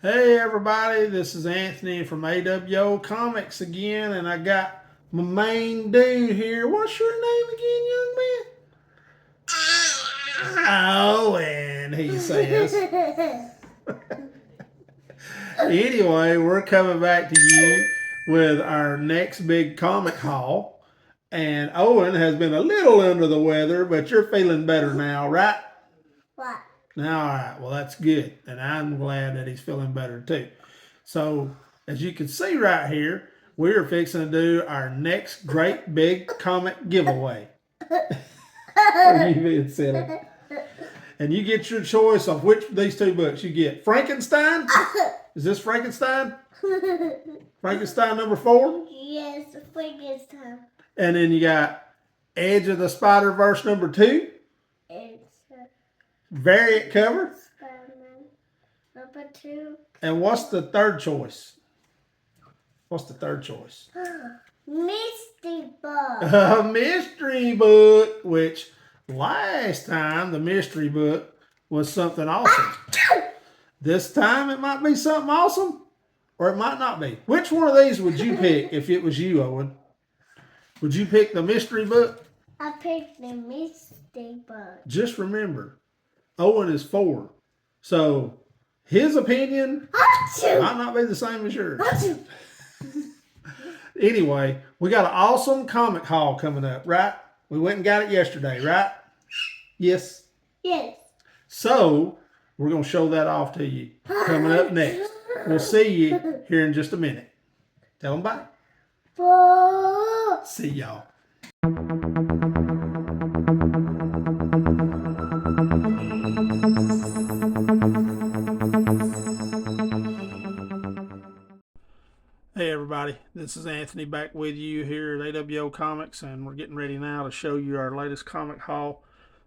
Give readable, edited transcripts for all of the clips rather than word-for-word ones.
Hey everybody, this is Anthony from A.W.O Comics again, and I got my main dude here. What's your name again, young man? Owen, he says. Anyway, we're coming back to you with our next big comic haul. And Owen has been a little under the weather, but you're feeling better now, right? What? Now, all right. Well, that's good. And I'm glad that he's feeling better too. So, as you can see right here, we are fixing to do our next great big comic giveaway. Are you being silly? And you get your choice of which of these two books you get. Frankenstein? Is this Frankenstein? Frankenstein number 4? Yes, Frankenstein. And then you got Edge of the Spider-Verse number 2. It's Variant cover. Spider-Man number 2. And what's the third choice? What's the third choice? Mystery book. A mystery book, which last time the mystery book was something awesome. This time it might be something awesome, or it might not be. Which one of these would you pick if it was you, Owen? Would you pick the mystery book? I picked the mystery book. Just remember, Owen is 4. So his opinion might not be the same as yours. Anyway, we got an awesome comic haul coming up, right? We went and got it yesterday, right? Yes. Yes. So we're going to show that off to you coming up next. We'll see you here in just a minute. Tell them bye. Bye. See y'all. Hey everybody, this is Anthony back with you here at A.W.O Comics, and we're getting ready now to show you our latest comic haul.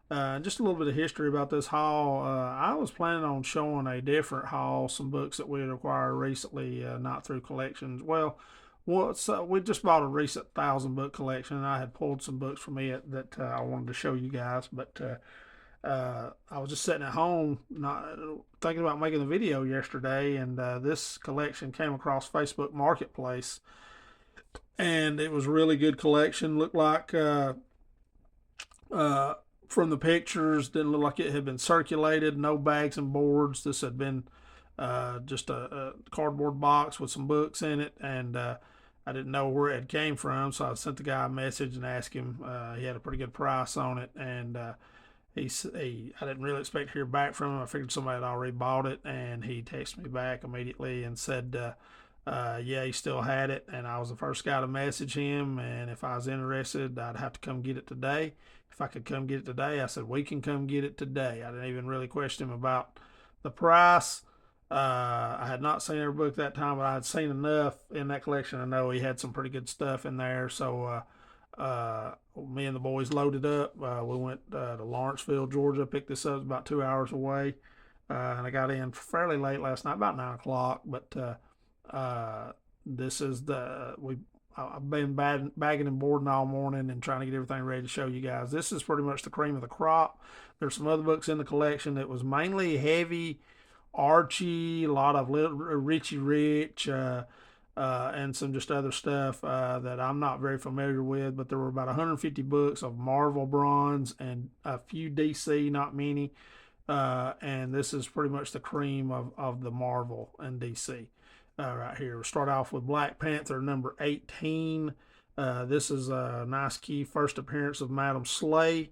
Just a little bit of history about this haul. I was planning on showing a different haul, some books that we had acquired recently, not through collections. Well, we just bought a recent 1,000 book collection, and I had pulled some books from it that I wanted to show you guys, but I was just sitting at home, not thinking about making the video yesterday, and this collection came across Facebook Marketplace, and it was a really good collection. Looked like from the pictures, didn't look like it had been circulated. No bags and boards. This had been just a cardboard box with some books in it, and I didn't know where it came from, so I sent the guy a message and asked him. He had a pretty good price on it, and I didn't really expect to hear back from him. I figured somebody had already bought it, and he texted me back immediately and said, yeah, he still had it, and I was the first guy to message him, and if I was interested, I'd have to come get it today. If I could come get it today, I said, we can come get it today. I didn't even really question him about the price. I had not seen every book that time, but I had seen enough in that collection. I know he had some pretty good stuff in there, so me and the boys loaded up. We went to Lawrenceville, Georgia, picked this up. It was about 2 hours away, and I got in fairly late last night, about 9 o'clock. But this is I've been bagging and boarding all morning and trying to get everything ready to show you guys. This is pretty much the cream of the crop. There's some other books in the collection that was mainly heavy Archie, a lot of Richie Rich, and some just other stuff that I'm not very familiar with. But there were about 150 books of Marvel bronze and a few DC, not many. And this is pretty much the cream of the Marvel and DC right here. We'll start off with Black Panther number 18. This is a nice key first appearance of Madam Slay.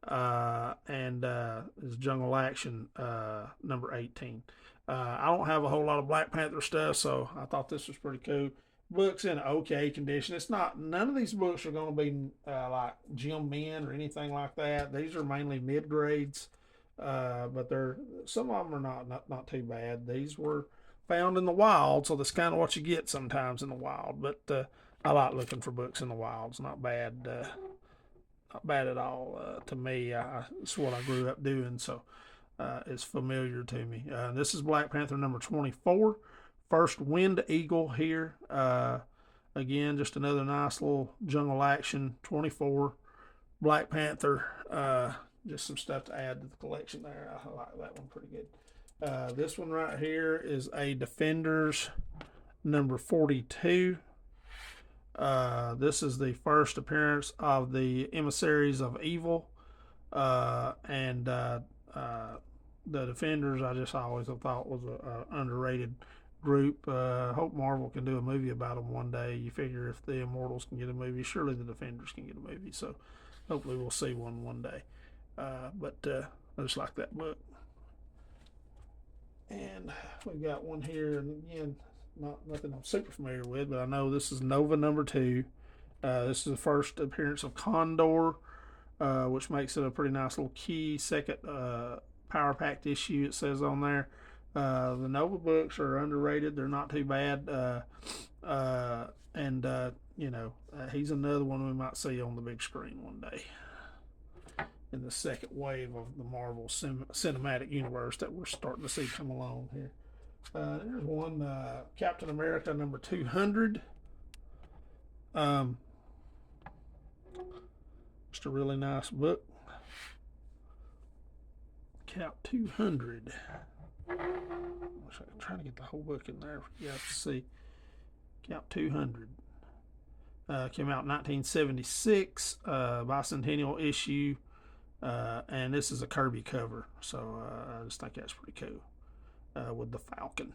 And is Jungle Action number 18. I don't have a whole lot of Black Panther stuff, so I thought this was pretty cool. Books in okay condition. It's not, none of these books are going to be like Jim Men or anything like that. These are mainly mid grades, but some of them are not too bad. These were found in the wild, so that's kind of what you get sometimes in the wild. But I like looking for books in the wild. It's not bad. Not bad at all to me. It's what I grew up doing, so it's familiar to me. This is Black Panther number 24. First Wind Eagle here. Again, just another nice little jungle action. 24. Black Panther. Just some stuff to add to the collection there. I like that one pretty good. This one right here is a Defenders number 42. This is the first appearance of the Emissaries of Evil. And the Defenders, I just always thought was a underrated group. Hope Marvel can do a movie about them one day. You figure if the Immortals can get a movie, surely the Defenders can get a movie. So hopefully we'll see one day. But I just like that book. And we've got one here, and again, nothing I'm super familiar with, but I know this is Nova number 2. This is the first appearance of Condor, which makes it a pretty nice little key second power packed issue. It says on there. The Nova books are underrated; they're not too bad, and he's another one we might see on the big screen one day in the second wave of the Marvel cinematic universe that we're starting to see come along here. There's one, Captain America number 200. Just a really nice book. Cap 200. I'm trying to get the whole book in there for you guys to see. Cap 200. Came out in 1976, bicentennial issue. And this is a Kirby cover, so I just think that's pretty cool. With the Falcon,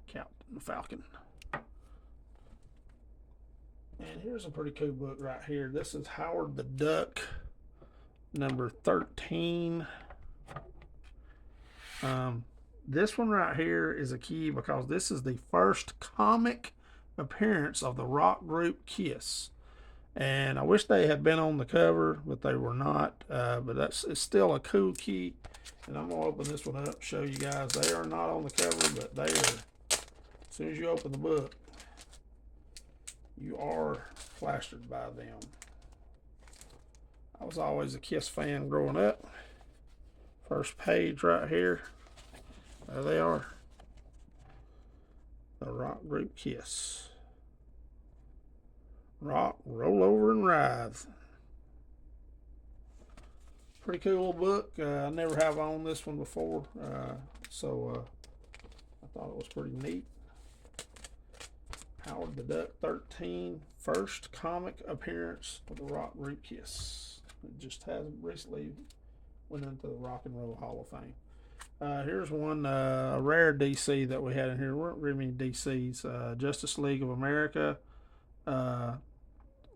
Captain Falcon. And here's a pretty cool book right here. This is Howard the Duck, number 13. This one right here is a key because this is the first comic appearance of the rock group Kiss. And I wish they had been on the cover, but they were not. But it's still a cool key. And I'm going to open this one up and show you guys. They are not on the cover, but they are. As soon as you open the book, you are plastered by them. I was always a Kiss fan growing up. First page right here. There they are. The rock group Kiss. Rock, roll over, and writhe. Pretty cool little book. I never have owned this one before, so I thought it was pretty neat. Howard the Duck 13, first comic appearance of the rock group Kiss. It just hasn't recently went into the Rock and Roll Hall of Fame. Here's one rare DC that we had in here. There weren't very many DCs. Justice League of America.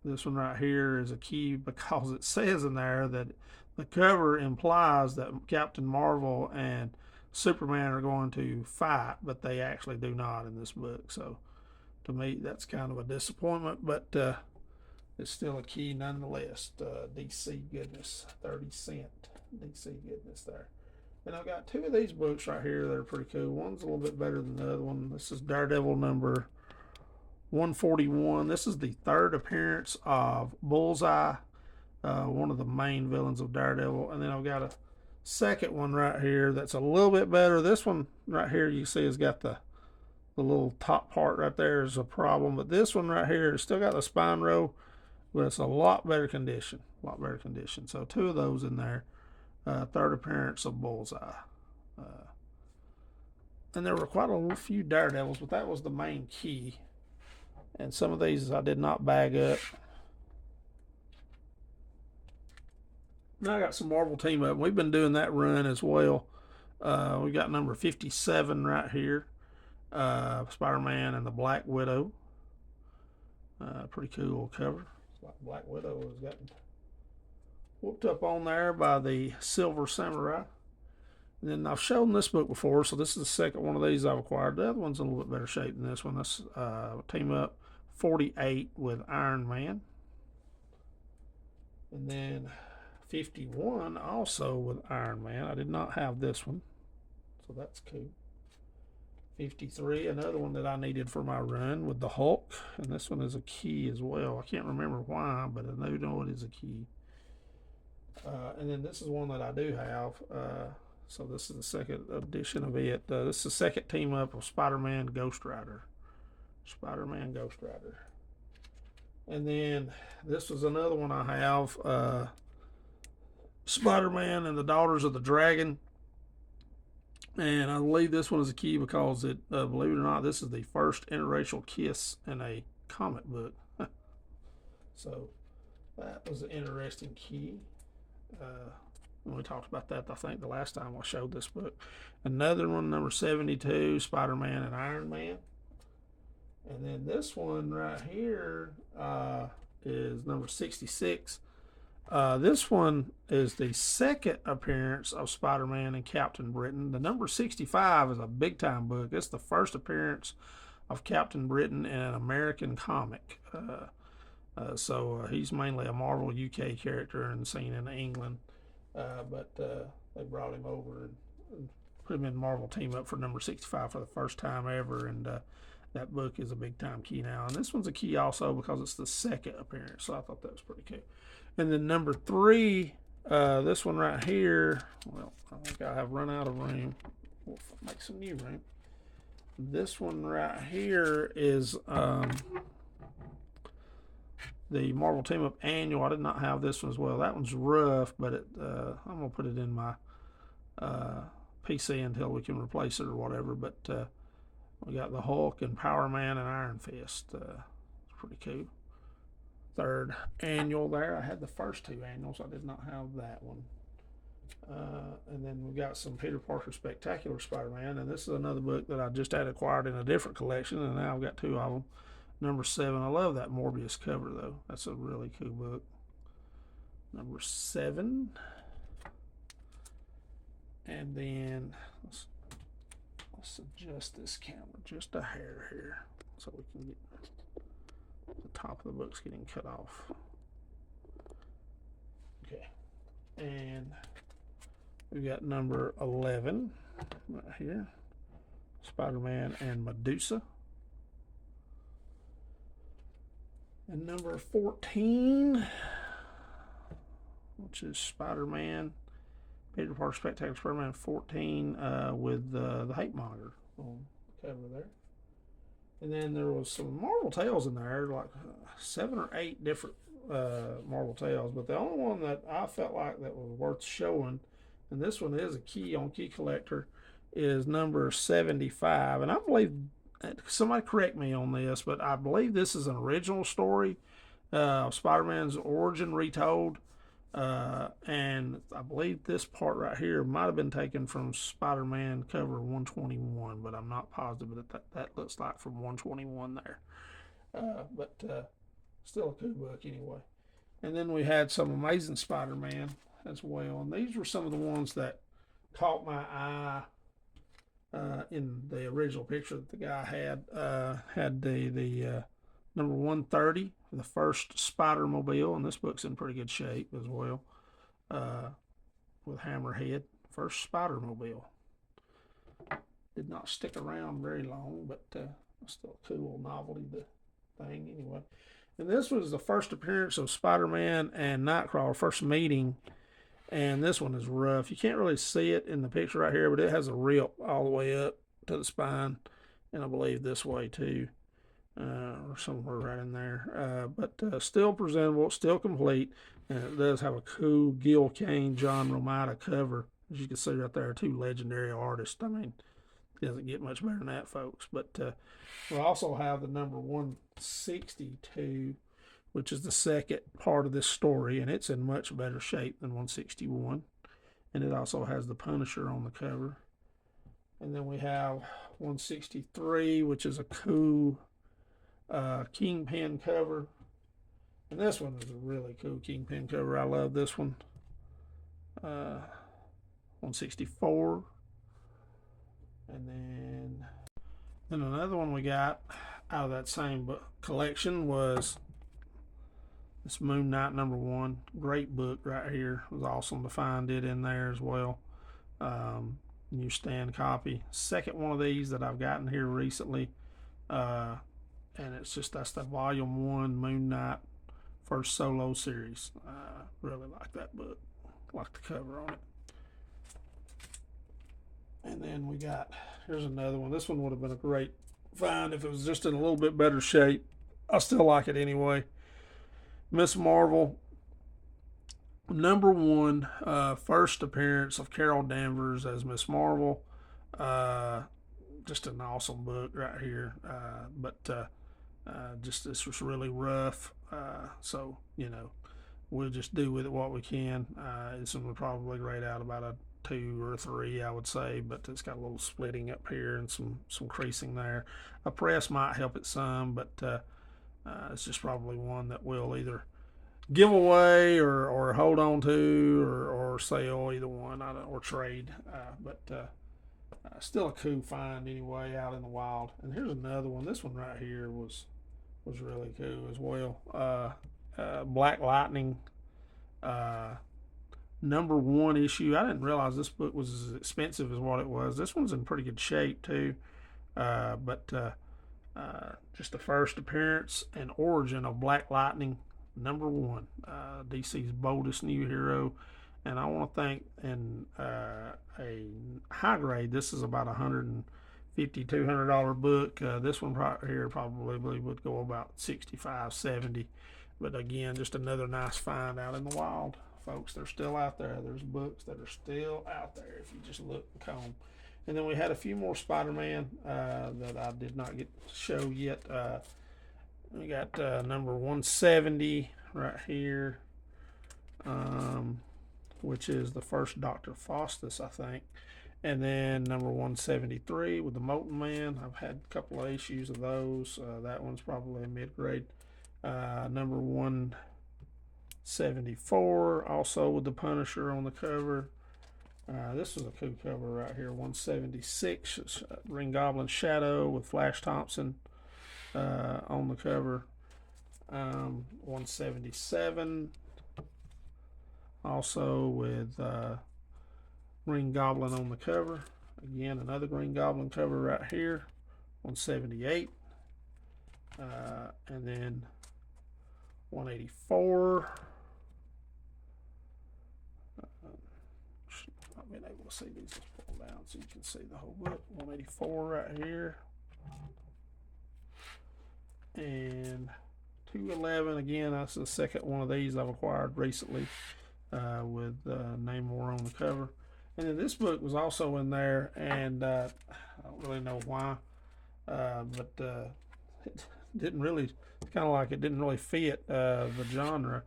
This one right here is a key because it says in there that the cover implies that Captain Marvel and Superman are going to fight, but they actually do not in this book. So to me, that's kind of a disappointment, but it's still a key nonetheless. DC goodness, 30 cent DC goodness there. And I've got 2 of these books right here that are pretty cool. One's a little bit better than the other one. This is Daredevil number 141. This is the third appearance of Bullseye, one of the main villains of Daredevil. And then I've got a second one right here that's a little bit better. This one right here you see has got the little top part right there is a problem. But this one right here has still got the spine row, but it's a lot better condition. So 2 of those in there. Third appearance of Bullseye. And there were quite a few Daredevils, but that was the main key. And some of these I did not bag up. Now I got some Marvel Team Up. We've been doing that run as well. We got number 57 right here. Spider-Man and the Black Widow. Pretty cool cover. It's like Black Widow has gotten whooped up on there by the Silver Samurai. And then I've shown this book before, so this is the second one of these I've acquired. The other one's in a little bit better shape than this one. This Team Up 48 with Iron Man. And then 51 also with Iron Man. I did not have this one, so that's cool. 53, another one that I needed for my run with the Hulk. And this one is a key as well. I can't remember why, but I know it is a key. And then this is one that I do have. So this is the second edition of it. This is the second team up of Spider-Man Ghost Rider. And then this was another one I have. Spider-Man and the Daughters of the Dragon. And I believe this one is a key because it, believe it or not, this is the first interracial kiss in a comic book. So that was an interesting key. Uh, we talked about that, I think, the last time I showed this book. Another one, number 72, Spider-Man and Iron Man. And then this one right here is number 66. This one is the second appearance of Spider-Man and Captain Britain. The number 65 is a big-time book. It's the first appearance of Captain Britain in an American comic. So he's mainly a Marvel UK character and seen in England. But they brought him over and put him in Marvel Team Up for number 65 for the first time ever. And that book is a big time key now. And this one's a key also because it's the second appearance. So I thought that was pretty cool. And then number 3, this one right here. Well, I think I have run out of room. We'll make some new room. This one right here is the Marvel Team Up Annual. I did not have this one as well. That one's rough, but I'm going to put it in my PC until we can replace it or whatever. But we got the Hulk and Power Man and Iron Fist. It's pretty cool. Third annual there. I had the first 2 annuals. I did not have that one. And then we got some Peter Parker Spectacular Spider-Man. And this is another book that I just had acquired in a different collection. And now I've got 2 of them. Number 7. I love that Morbius cover, though. That's a really cool book. Number 7. And then let's adjust this camera just a hair here so we can get the top of the book's getting cut off. Okay. And we got number 11 right here. Spider-Man and Medusa. And number 14, which is Spider-Man, Peter Parker Spectacular Spider-Man 14 with the Hate Monitor on the cover there. And then there was some Marvel Tales in there, like 7 or 8 different Marvel Tales. But the only one that I felt like that was worth showing, and this one is a key on Key Collector, is number 75. And I believe, somebody correct me on this, but I believe this is an original story of Spider-Man's origin retold. And I believe this part right here might have been taken from Spider-Man cover 121, but I'm not positive that looks like from 121 there. But still a cool book anyway. And then we had some Amazing Spider-Man as well. And these were some of the ones that caught my eye in the original picture that the guy had the number 130, the first Spider-Mobile, and this book's in pretty good shape as well, with Hammerhead. First Spider-Mobile. Did not stick around very long, but still a cool novelty thing anyway. And this was the first appearance of Spider-Man and Nightcrawler, first meeting. And this one is rough. You can't really see it in the picture right here, but it has a rip all the way up to the spine. And I believe this way too. Or somewhere right in there. But still presentable, still complete. And it does have a cool Gil Kane, John Romita cover. As you can see right there, 2 legendary artists. I mean, it doesn't get much better than that, folks. But we also have the number 162, which is the second part of this story, and it's in much better shape than 161. And it also has the Punisher on the cover. And then we have 163, which is a cool Kingpin cover. And this one is a really cool Kingpin cover. I love this one. 164. And then another one we got out of that same book collection was this Moon Knight number 1. Great book right here. It was awesome to find it in there as well. Newsstand copy. Second one of these that I've gotten here recently. And it's just, that's the volume 1 Moon Knight first solo series. Really like that book. Like the cover on it. And then we got, here's another one. This one would have been a great find if it was just in a little bit better shape. I still like it anyway. Miss Marvel, number 1, first appearance of Carol Danvers as Miss Marvel. Just an awesome book right here. Just this was really rough. So we'll just do with it what we can. This one will probably grade out about a 2 or 3, I would say, but it's got a little splitting up here and some creasing there. A press might help it some, but it's just probably one that we'll either give away or hold on to or sell, either one, or trade. But still a cool find anyway out in the wild. And here's another one. This one right here was really cool as well. Black Lightning, uh, #1 issue. I didn't realize this book was as expensive as what it was. This one's in pretty good shape too. But just the first appearance and origin of Black Lightning, #1, DC's boldest new hero. And I want to think in a high grade, this is about $150, $200 book. This one right here probably would go about 65, 70. But again, just another nice find out in the wild, folks. They're still out there. There's books that are still out there if you just look and comb. And then we had a few more Spider-Man that I did not get to show yet. We got number 170 right here, which is the first Dr. Faustus, I think. And then number 173 with the Molten Man. I've had a couple of issues of those. That one's probably a mid-grade. Number 174, also with the Punisher on the cover. This is a cool cover right here. 176, Green Goblin Shadow with Flash Thompson on the cover. 177, also with Green Goblin on the cover. Again, another Green Goblin cover right here. 178, and then 184. Not being able to see these, just pull them down so you can see the whole book. 184 right here, and 211 again. That's the second one of these I've acquired recently, with Namor on the cover. And then this book was also in there, and I don't really know why, but it didn't really. It's kind of like it didn't really fit the genre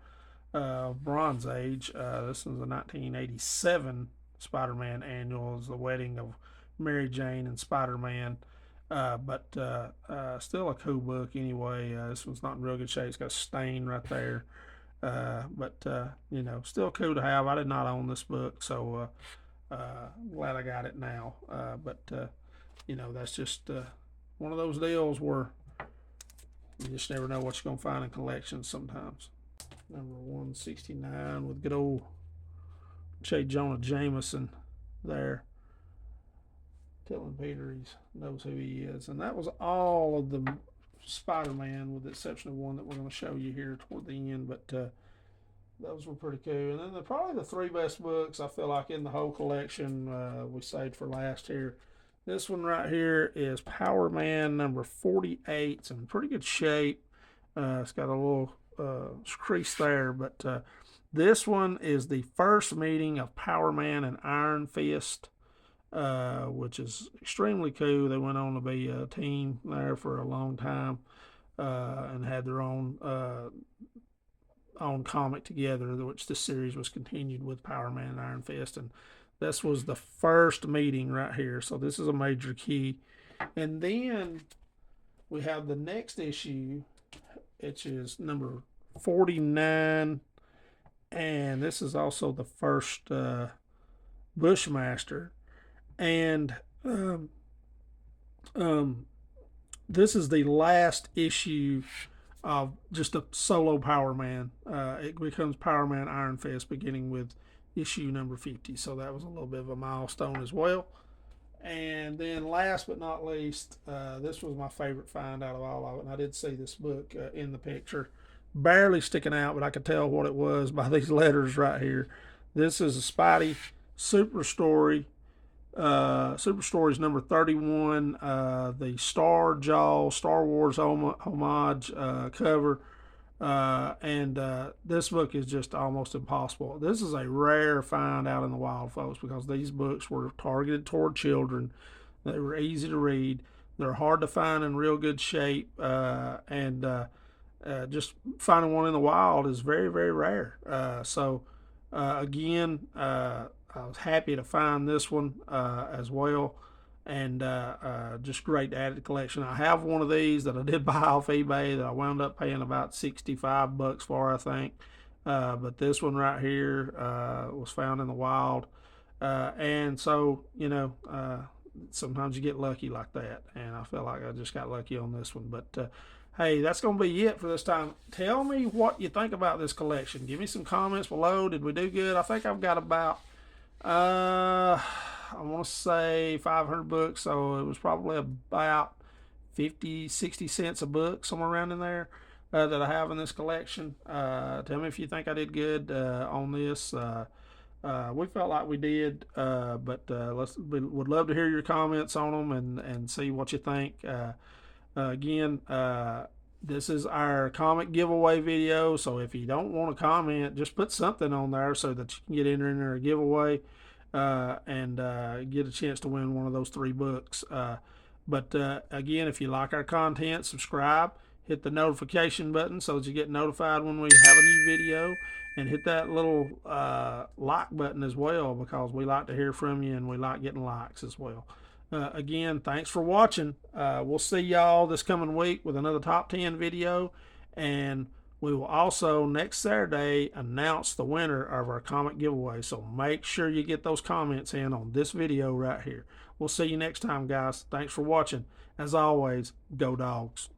of Bronze Age. This is the 1987 Spider-Man annual. Is the wedding of Mary Jane and Spider-Man. But still a cool book anyway. This one's not in real good shape. It's got a stain right there. But still cool to have. I did not own this book, so glad I got it now. That's just one of those deals where you just never know what you're going to find in collections sometimes. Number 169 with good old J. Jonah Jameson there, telling Peter he knows who he is. And that was all of the Spider-Man, with the exception of one that we're going to show you here toward the end. But those were pretty cool. And then probably the 3 best books I feel like in the whole collection we saved for last here. This one right here is Power Man number 48. It's in pretty good shape. It's got a little crease there, but this one is the first meeting of Power Man and Iron Fist, which is extremely cool. They went on to be a team there for a long time, and had their own comic together, which this series was continued with Power Man and Iron Fist. And this was the first meeting right here, so this is a major key. And then we have the next issue, which is number 49, and this is also the first Bushmaster. And this is the last issue of just a solo Power Man. It becomes Power Man Iron Fist beginning with issue number 50. So that was a little bit of a milestone as well. And then last but not least, this was my favorite find out of all of it. And I did see this book in the picture, barely sticking out, but I could tell what it was by these letters right here. This is a Spidey Super Story. Super Stories number 31, the Star Wars homage cover. And this book is just almost impossible. This is a rare find out in the wild, folks, because these books were targeted toward children. They were easy to read. They're hard to find in real good shape, and just finding one in the wild is very, very rare. Again, I was happy to find this one as well, and just great to add to the collection. I have one of these that I did buy off eBay that I wound up paying about $65 for, I think. But this one right here was found in the wild, and so sometimes you get lucky like that, and I feel like I just got lucky on this one. But hey, that's going to be it for this time. Tell me what you think about this collection. Give me some comments below. Did we do good? I think I've got about, I want to say 500 books, so it was probably about 50, 60 cents a book, somewhere around in there. That I have in this collection. Tell me if you think I did good on this. We felt like we did, but would love to hear your comments on them and see what you think. Again, this is our comic giveaway video, so if you don't want to comment, just put something on there so that you can get entered in our giveaway and get a chance to win one of those 3 books. But again, if you like our content, subscribe, hit the notification button so that you get notified when we have a new video, and hit that little like button as well, because we like to hear from you and we like getting likes as well. Again, thanks for watching. We'll see y'all this coming week with another top 10 video, and we will also next Saturday announce the winner of our comic giveaway. So make sure you get those comments in on this video right here. We'll see you next time, guys. Thanks for watching. As always, go dogs.